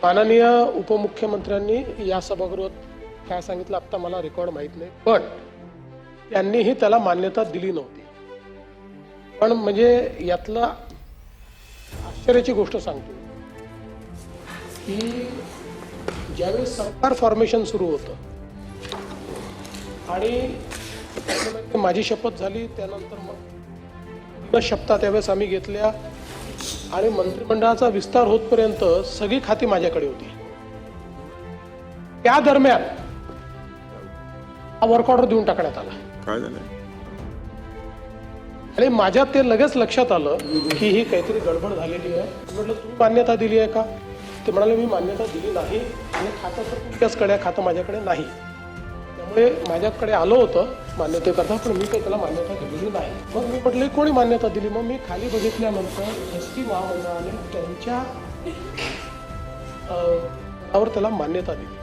माननीय उपमुख्यमंत्र्यांनी या सभागृहात काय सांगितलं आता मला रेकॉर्ड माहित नाही, पण त्यांनीही त्याला मान्यता दिली नव्हती. पण म्हणजे यातला आश्चर्याची गोष्ट सांगतो की ज्यावेळेस सरकार फॉर्मेशन सुरू होतं आणि माझी शपथ झाली, त्यानंतर मग शपथा त्यावेळेस आम्ही घेतल्या आणि मंत्रिमंडळाचा विस्तार होतपर्यंत सगळी खाती माझ्याकडे होती. त्या दरम्यान हा वर्क ऑर्डर देऊन टाकण्यात आला. काय झालं? आणि माझ्या ते लगेच लक्षात आलं की ही काहीतरी गडबड झालेली आहे. म्हटलं तुम्ही मान्यता दिली आहे का? ते म्हणाले मी मान्यता दिली नाही आणि खातं तर तुमच्याचकडे, खातं माझ्याकडे नाही. त्यामुळे माझ्याकडे आलं होतं मान्यतेकरता, पण मी काही त्याला मान्यता दिलेली नाही. मग मी म्हटलं कोणी मान्यता दिली? मग मी खाली बघितल्यानंतर एसटी महामंडळाने त्यांच्या त्याला मान्यता दिली.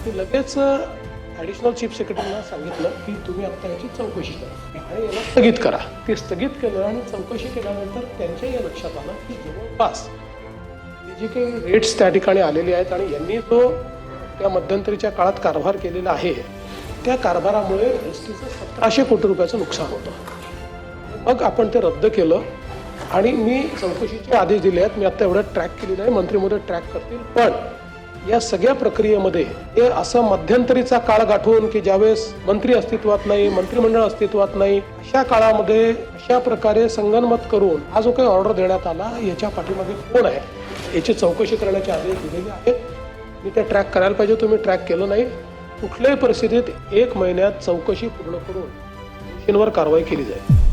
ती लगेच ॲडिशनल चीफ सेक्रेटरीला सांगितलं की तुम्ही आता याची चौकशी करा आणि याला स्थगित करा. ते स्थगित केलं आणि चौकशी केल्यानंतर त्यांच्या या लक्षात आलं की जवळपास जे काही रेट्स त्या ठिकाणी आलेले आहेत आणि यांनी तो त्या मध्यंतरीच्या काळात कारभार केलेला आहे, त्या कारभारामुळे एस टीचं 1700 कोटी रुपयाचं नुकसान होतं. मग आपण ते रद्द केलं आणि मी चौकशीचे आदेश दिले आहेत. मी आता एवढं ट्रॅक केलेलं आहे, मंत्री महोदय ट्रॅक करतील. पण या सगळ्या प्रक्रियेमध्ये हे असं मध्यंतरीचा काळ गाठून की ज्यावेळेस मंत्री अस्तित्वात नाही, मंत्रिमंडळ अस्तित्वात नाही, अशा काळामध्ये अशा प्रकारे संगनमत करून हा जो काही ऑर्डर देण्यात आला, याच्या पाठीमागे कोण आहे याची चौकशी करण्याचे आदेश दिलेले आहेत. मी ते ट्रॅक करायला पाहिजे, तुम्ही ट्रॅक केलं नाही. कुठल्याही परिस्थितीत 1 महिन्यात चौकशी पूर्ण करून दोषींवर कारवाई केली जाईल.